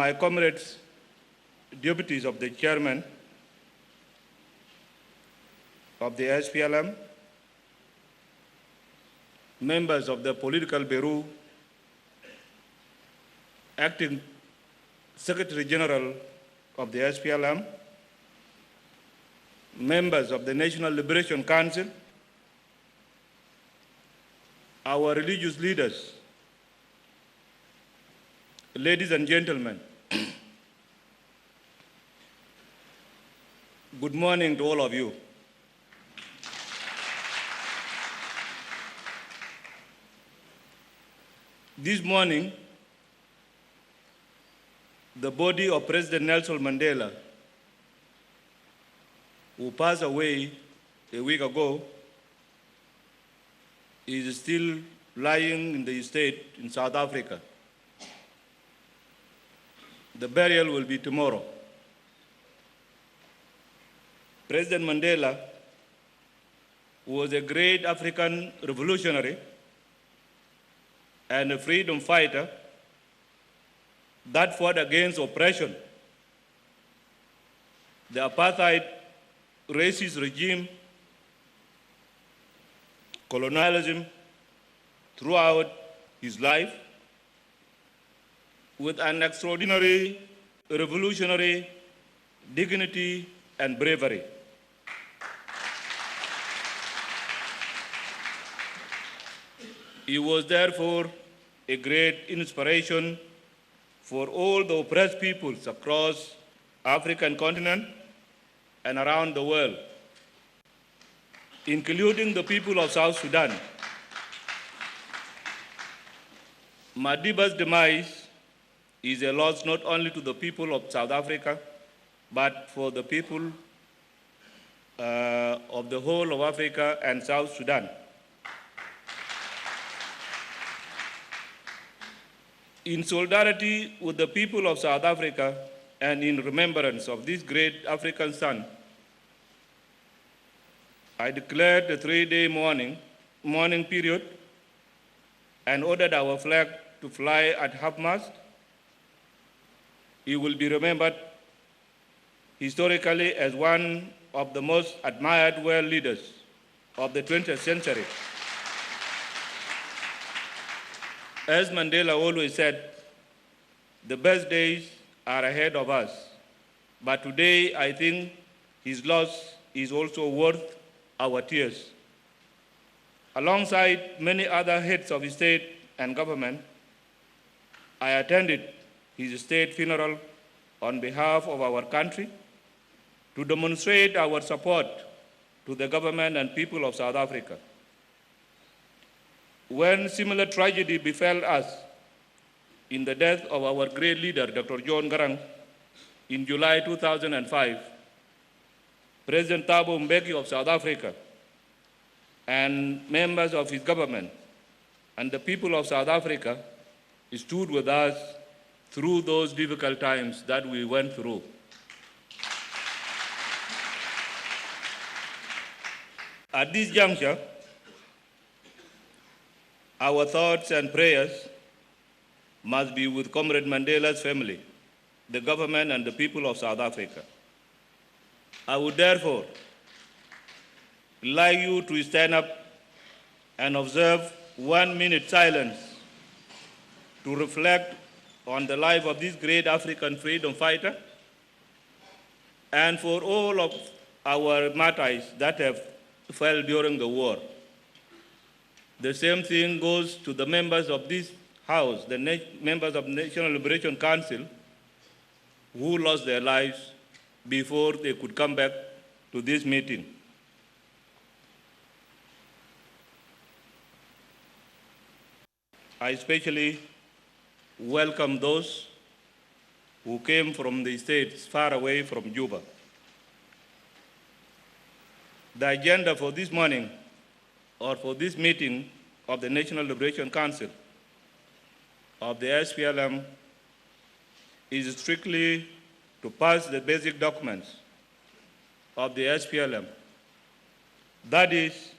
my comrades, deputies of the chairman of the SPLM, members of the political bureau, acting Secretary General of the SPLM, members of the National Liberation Council, our religious leaders, ladies and gentlemen, good morning to all of you. This morning, the body of President Nelson Mandela, who passed away a week ago, is still lying in the estate in South Africa. The burial will be tomorrow. President Mandela was a great African revolutionary and a freedom fighter that fought against oppression, the apartheid racist regime, colonialism throughout his life, with an extraordinary revolutionary dignity and bravery. He was therefore a great inspiration for all the oppressed peoples across African continent and around the world, including the people of South Sudan. Madiba's demise is a loss not only to the people of South Africa, but for the people of the whole of Africa and South Sudan. In solidarity with the people of South Africa and in remembrance of this great African son, I declared the 3-day mourning period and ordered our flag to fly at half-mast. He will be remembered historically as one of the most admired world leaders of the 20th century. As Mandela always said, the best days are ahead of us. But today, I think his loss is also worth our tears. Alongside many other heads of state and government, I attended his state funeral on behalf of our country to demonstrate our support to the government and people of South Africa. When similar tragedy befell us in the death of our great leader, Dr. John Garang, in July 2005, President Thabo Mbeki of South Africa and members of his government and the people of South Africa stood with us through those difficult times that we went through. At this juncture, our thoughts and prayers must be with Comrade Mandela's family, the government, and the people of South Africa. I would therefore like you to stand up and observe 1 minute silence to reflect on the life of this great African freedom fighter and for all of our martyrs that have fell during the war. The same thing goes to the members of this House, the members of the National Liberation Council, who lost their lives before they could come back to this meeting. I especially welcome those who came from the states far away from Juba. The agenda for this morning, or for this meeting of the National Liberation Council of the SPLM, is strictly to pass the basic documents of the SPLM. That is,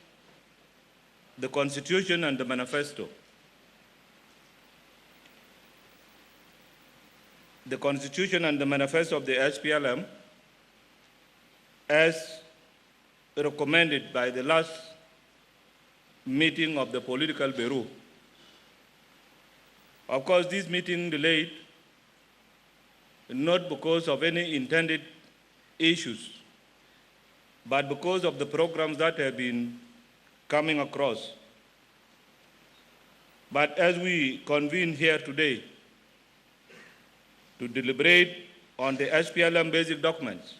the Constitution and the Manifesto. the Constitution and the Manifesto of the SPLM as recommended by the last meeting of the Political Bureau. Of course, this meeting delayed not because of any intended issues, but because of the programs that have been coming across. But as we convene here today to deliberate on the SPLM basic documents,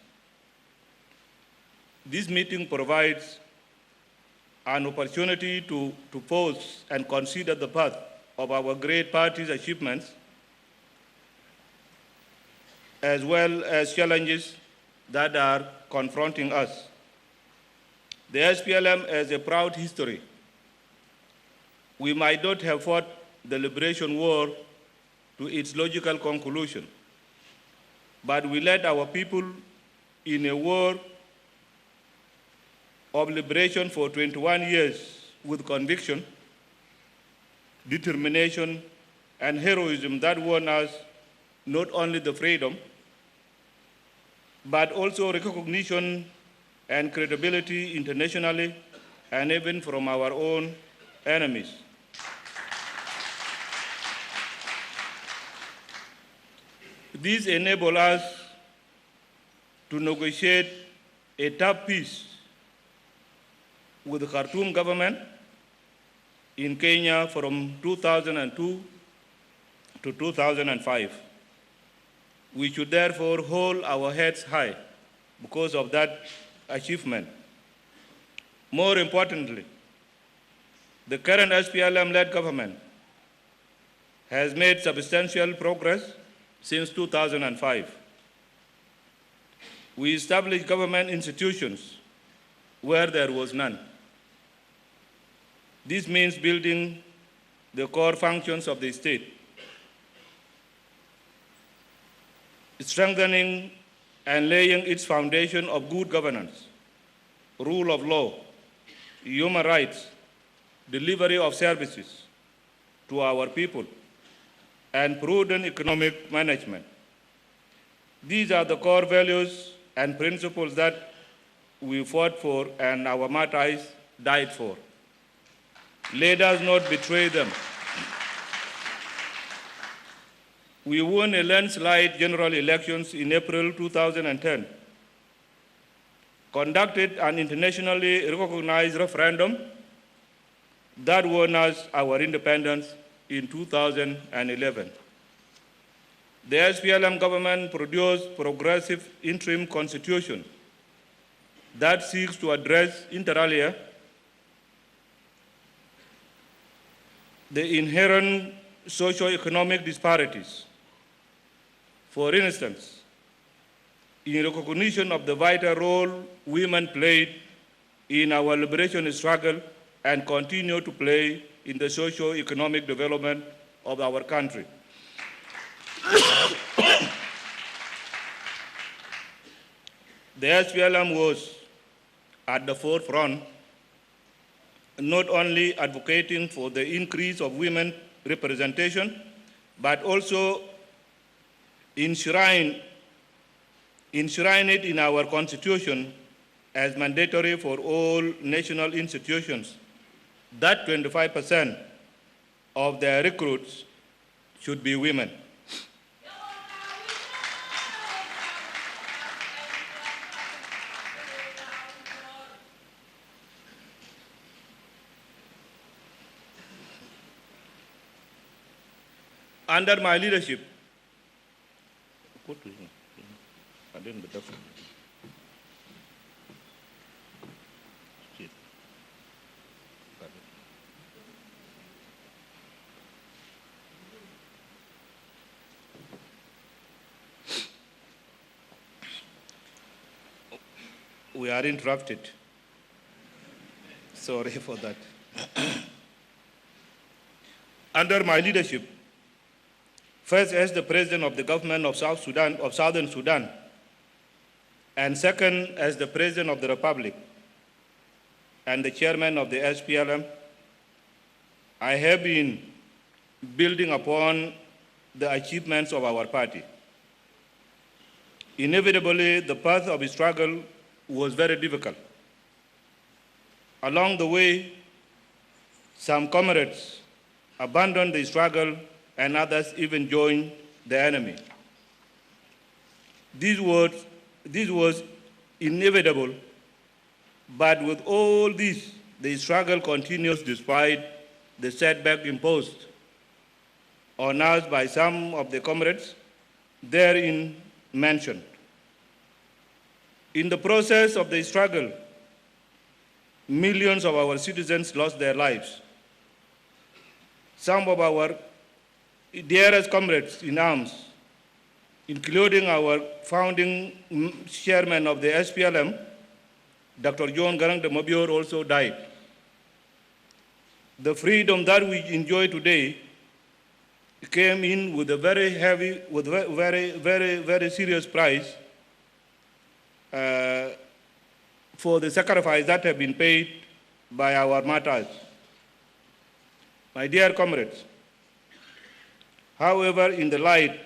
this meeting provides an opportunity to pause and consider the path of our great party's achievements, as well as challenges that are confronting us. The SPLM has a proud history. We might not have fought the liberation war to its logical conclusion, but we led our people in a war of liberation for 21 years with conviction, determination, and heroism that won us not only the freedom, but also recognition and credibility internationally and even from our own enemies. This enables us to negotiate a tough peace with the Khartoum government in Kenya from 2002 to 2005. We should therefore hold our heads high because of that achievement. More importantly, the current SPLM-led government has made substantial progress since 2005. We established government institutions where there was none. This means building the core functions of the state, strengthening and laying its foundation of good governance, rule of law, human rights, delivery of services to our people, and prudent economic management. These are the core values and principles that we fought for and our martyrs died for. Let us not betray them. We won a landslide general elections in April 2010, conducted an internationally recognized referendum that won us our independence in 2011. The SPLM government produced progressive interim constitution that seeks to address, inter alia, the inherent socio-economic disparities. For instance, in recognition of the vital role women played in our liberation struggle and continue to play in the socio-economic development of our country. The SPLM was at the forefront, not only advocating for the increase of women representation, but also enshrine it in our Constitution as mandatory for all national institutions that 25% of their recruits should be women. Under my leadership, we are interrupted. Sorry for that. Under my leadership, first as the President of the government of Southern Sudan, and second as the President of the Republic and the Chairman of the SPLM, I have been building upon the achievements of our party. Inevitably, the path of struggle was very difficult. Along the way, some comrades abandoned the struggle and others even joined the enemy. This was inevitable, but with all this, the struggle continues despite the setback imposed on us by some of the comrades therein mentioned. In the process of the struggle, millions of our citizens lost their lives. Some of our dearest comrades in arms, including our founding chairman of the SPLM, Dr. John Garang de Mabur, also died. The freedom that we enjoy today came in with a very heavy, with very serious price for the sacrifice that have been paid by our martyrs. My dear comrades, however, in the light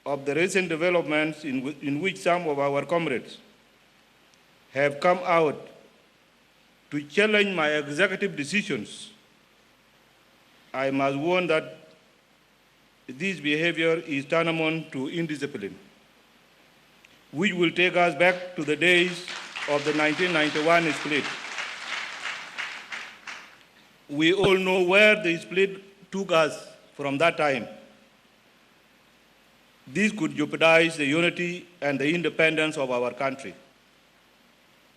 of the recent developments in which some of our comrades have come out to challenge my executive decisions, I must warn that this behavior is tantamount to indiscipline, which will take us back to the days of the 1991 split. We all know where the split took us from that time. This could jeopardize the unity and the independence of our country.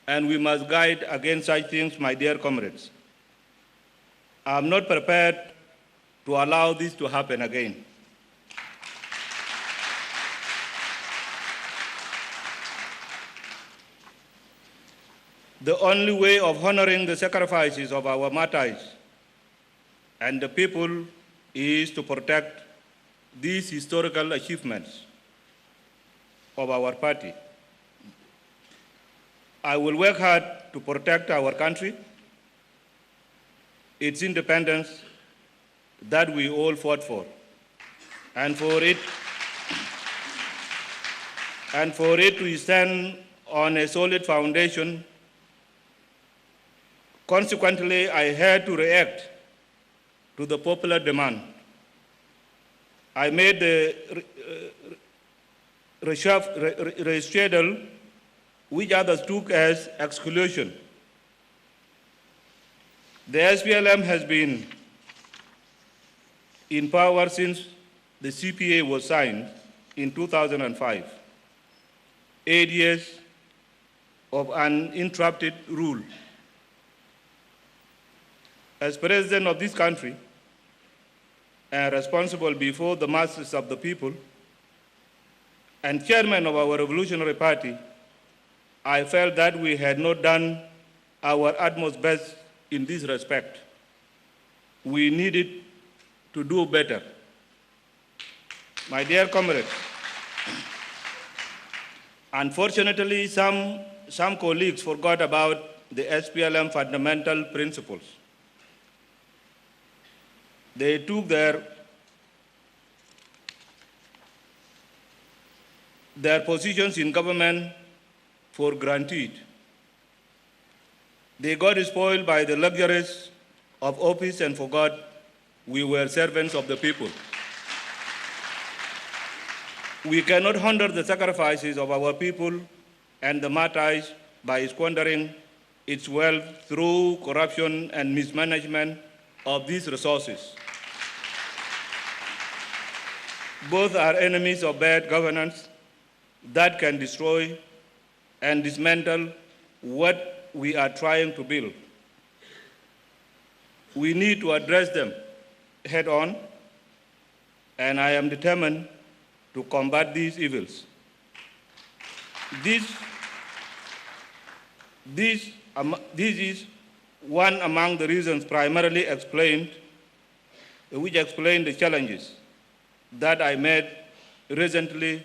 And we must guard against such things, my dear comrades. I am not prepared to allow this to happen again. The only way of honoring the sacrifices of our martyrs and the people is to protect these historical achievements of our party. I will work hard to protect our country, its independence that we all fought for, and for it to stand on a solid foundation. Consequently, I had to react to the popular demand. I made the recital, which others took as exclusion. The SPLM has been in power since the CPA was signed in 2005. 8 years of uninterrupted rule. As president of this country and responsible before the masses of the people and chairman of our revolutionary party, I felt that we had not done our utmost best in this respect. We needed to do better. My dear comrades, unfortunately, some colleagues forgot about the SPLM fundamental principles. They took their positions in government for granted. They got spoiled by the luxuries of office and forgot we were servants of the people. We cannot honor the sacrifices of our people and the martyrs by squandering its wealth through corruption and mismanagement of these resources. Both are enemies of bad governance that can destroy and dismantle what we are trying to build. We need to address them head on, and I am determined to combat these evils. This is one among the reasons primarily which explain the challenges that I made recently,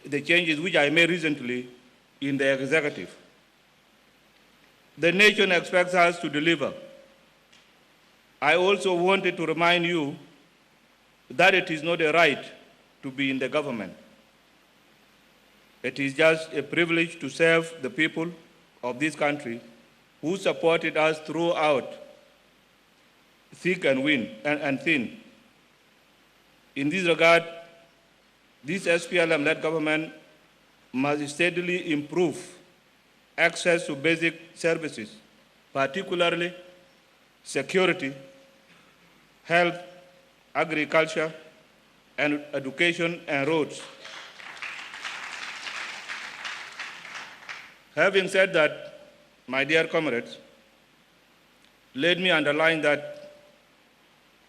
the changes which I made recently in the executive. The nation expects us to deliver. I also wanted to remind you that it is not a right to be in the government. It is just a privilege to serve the people of this country who supported us throughout thick and thin. In this regard, this SPLM-led government must steadily improve access to basic services, particularly security, health, agriculture, and education and roads. Having said that, my dear comrades, let me underline that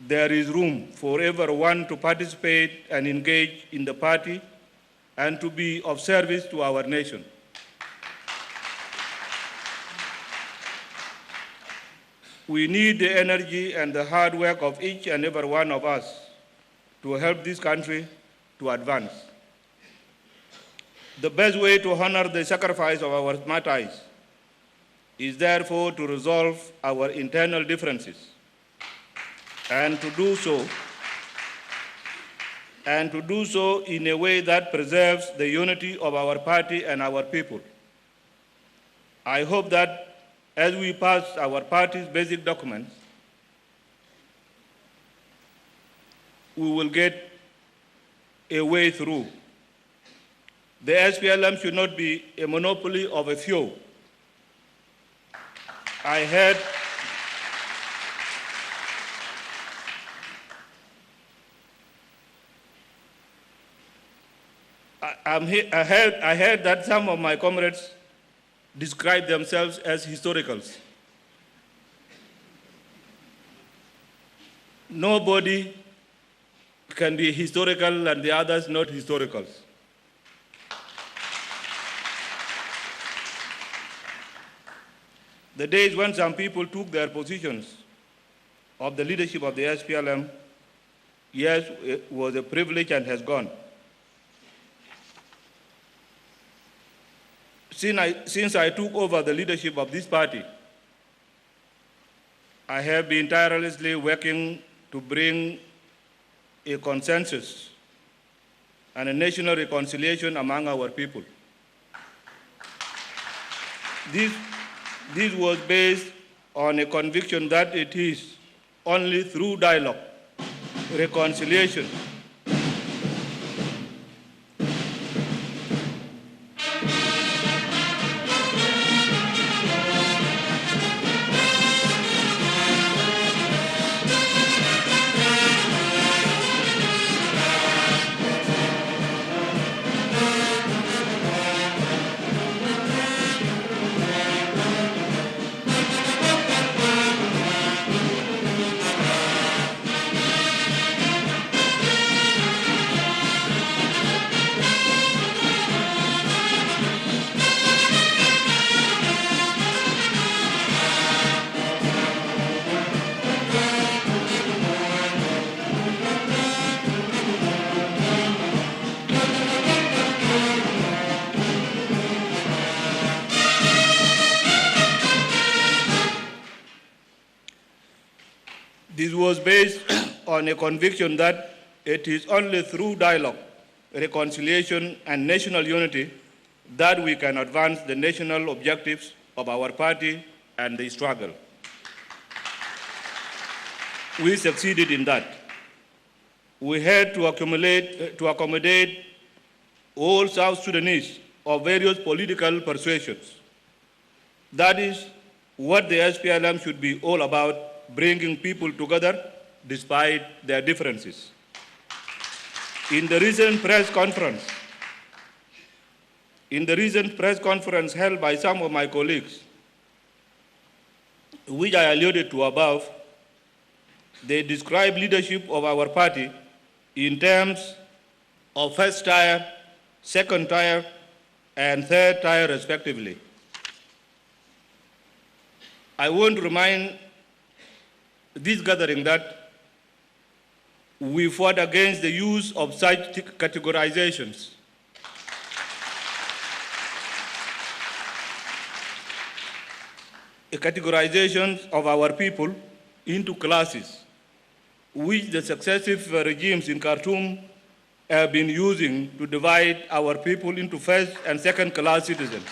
there is room for everyone to participate and engage in the party and to be of service to our nation. We need the energy and the hard work of each and every one of us to help this country to advance. The best way to honor the sacrifice of our martyrs is therefore to resolve our internal differences and to do so in a way that preserves the unity of our party and our people. I hope that as we pass our party's basic documents, we will get a way through. The SPLM should not be a monopoly of a few. I heard that some of my comrades describe themselves as historicals. Nobody can be historical and the others not historicals. The days when some people took their positions of the leadership of the SPLM, yes, it was a privilege and has gone. Since I took over the leadership of this party, I have been tirelessly working to bring a consensus and a national reconciliation among our people. This was based on a conviction that it is only through dialogue, reconciliation, This was based on a conviction that it is only through dialogue, reconciliation, and national unity that we can advance the national objectives of our party and the struggle. We succeeded in that. We had to accommodate all South Sudanese of various political persuasions. That is what the SPLM should be all about, bringing people together despite their differences. In the recent press conference held by some of my colleagues, which I alluded to above, they described leadership of our party in terms of first tier, second tier, and third tier respectively. I want to remind this gathering that we fought against the use of such categorizations. Categorizations of our people into classes, which the successive regimes in Khartoum have been using to divide our people into first and second-class citizens.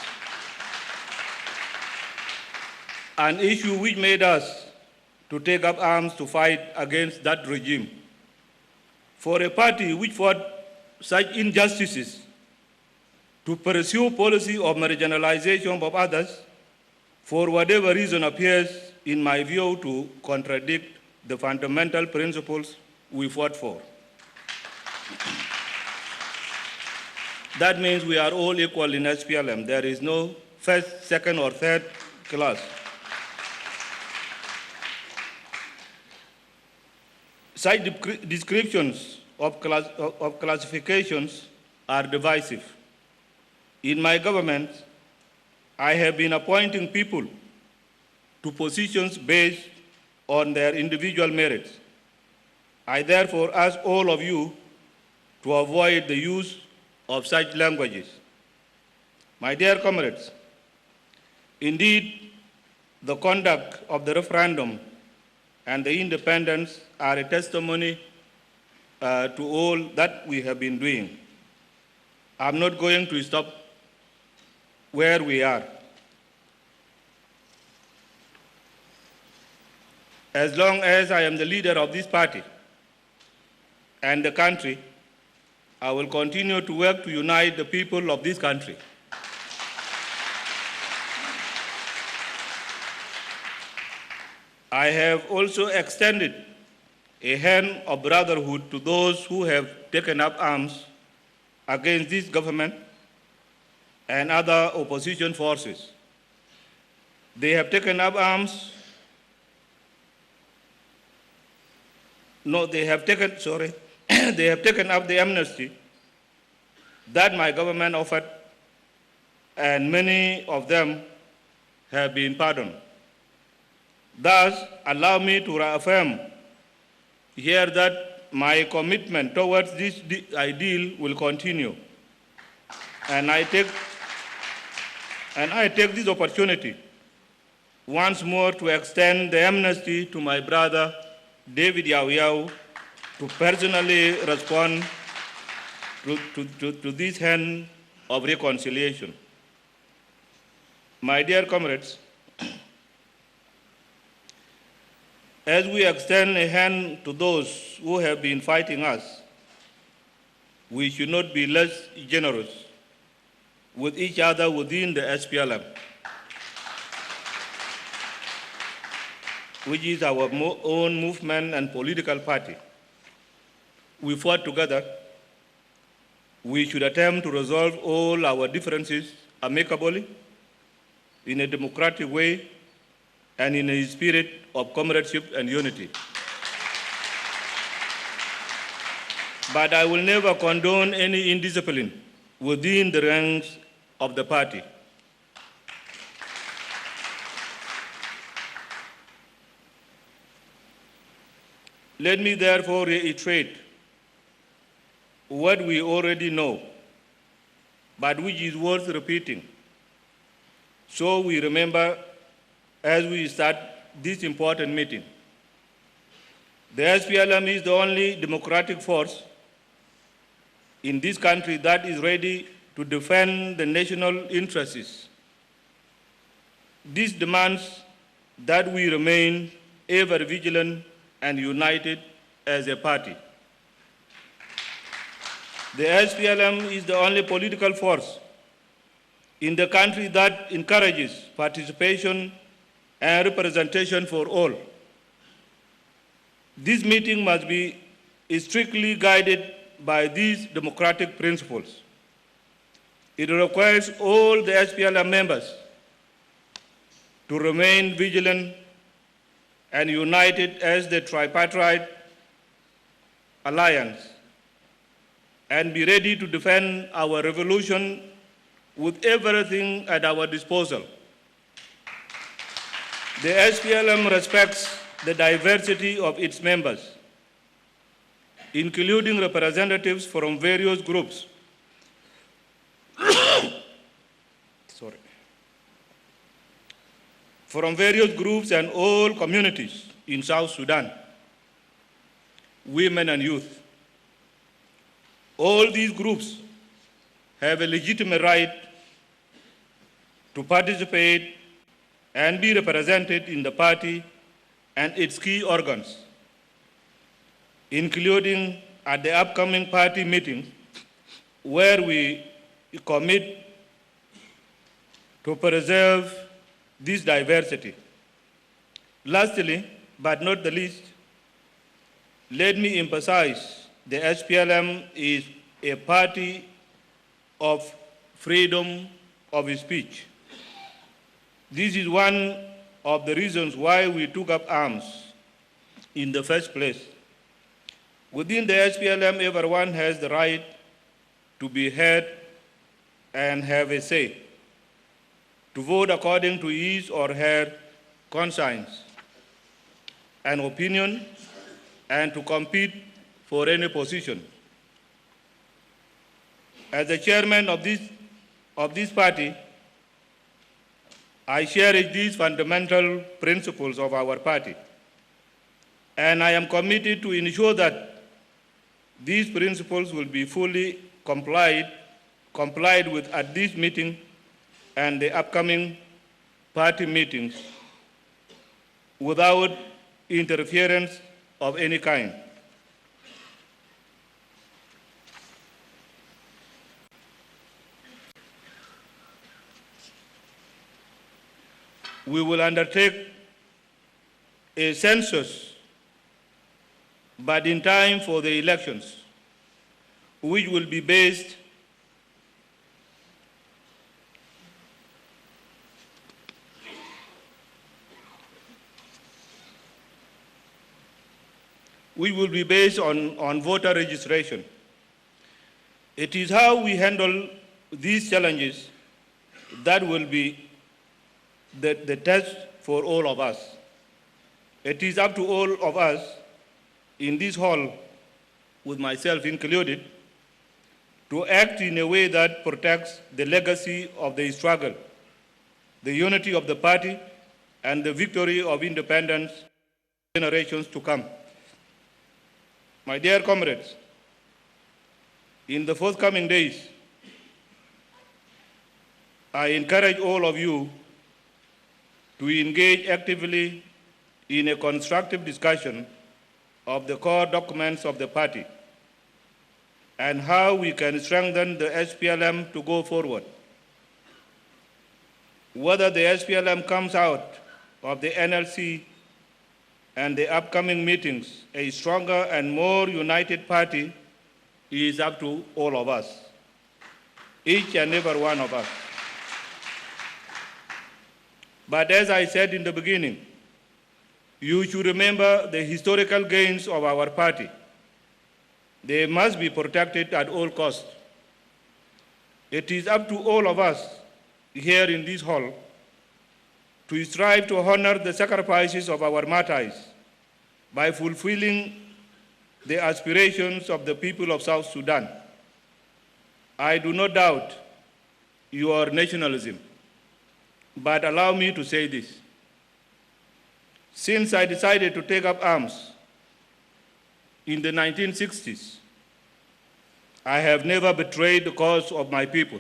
An issue which made us to take up arms to fight against that regime. For a party which fought such injustices to pursue policy of marginalization of others, for whatever reason appears, in my view, to contradict the fundamental principles we fought for. That means we are all equal in SPLM. There is no first, second, or third class. Such descriptions of classifications are divisive. In my government, I have been appointing people to positions based on their individual merits. I therefore ask all of you to avoid the use of such languages. My dear comrades, indeed, the conduct of the referendum and the independence are a testimony to all that we have been doing. I'm not going to stop where we are. As long as I am the leader of this party and the country, I will continue to work to unite the people of this country. I have also extended a hand of brotherhood to those who have taken up arms against this government and other opposition forces. They have taken up arms. They have taken up the amnesty that my government offered, and many of them have been pardoned. Thus, allow me to reaffirm here that my commitment towards this ideal will continue. And I take this opportunity once more to extend the amnesty to my brother, David Yao Yao, to personally respond to this hand of reconciliation. My dear comrades, as we extend a hand to those who have been fighting us, we should not be less generous with each other within the SPLM, which is our own movement and political party. We fought together. We should attempt to resolve all our differences amicably, in a democratic way, and in a spirit of comradeship and unity. But I will never condone any indiscipline within the ranks of the party. Let me therefore reiterate what we already know, but which is worth repeating, so we remember as we start this important meeting. The SPLM is the only democratic force in this country that is ready to defend the national interests. This demands that we remain ever vigilant and united as a party. The SPLM is the only political force in the country that encourages participation and representation for all. This meeting must be strictly guided by these democratic principles. It requires all the SPLM members to remain vigilant and united as the tripartite alliance, and be ready to defend our revolution with everything at our disposal. The SPLM respects the diversity of its members, including representatives from various groups. From various groups and all communities in South Sudan, women and youth. All these groups have a legitimate right to participate and be represented in the party and its key organs, including at the upcoming party meeting, where we commit to preserve this diversity. Lastly, but not the least, let me emphasize the SPLM is a party of freedom of speech. This is one of the reasons why we took up arms in the first place. Within the SPLM, everyone has the right to be heard and have a say, to vote according to his or her conscience and opinion, and to compete for any position. As the chairman of this party, I cherish these fundamental principles of our party, and I am committed to ensure that these principles will be fully complied with at this meeting and the upcoming party meetings without interference of any kind. We will undertake a census, but in time for the elections, which will be based on voter registration. It is how we handle these challenges that will be the test for all of us. It is up to all of us in this hall, with myself included, to act in a way that protects the legacy of the struggle, the unity of the party, and the victory of independence generations to come. My dear comrades, in the forthcoming days, I encourage all of you to engage actively in a constructive discussion of the core documents of the party and how we can strengthen the SPLM to go forward. Whether the SPLM comes out of the NLC and the upcoming meetings a stronger and more united party is up to all of us, each and every one of us. But as I said in the beginning, you should remember the historical gains of our party. They must be protected at all costs. It is up to all of us here in this hall to strive to honor the sacrifices of our martyrs by fulfilling the aspirations of the people of South Sudan. I do not doubt your nationalism, but allow me to say this. Since I decided to take up arms in the 1960s, I have never betrayed the cause of my people.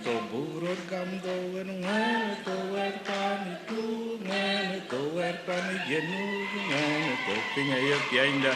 to burot gam to ngana to wer pani tu ngana to wer pani jenu ngana to pinya yak yainda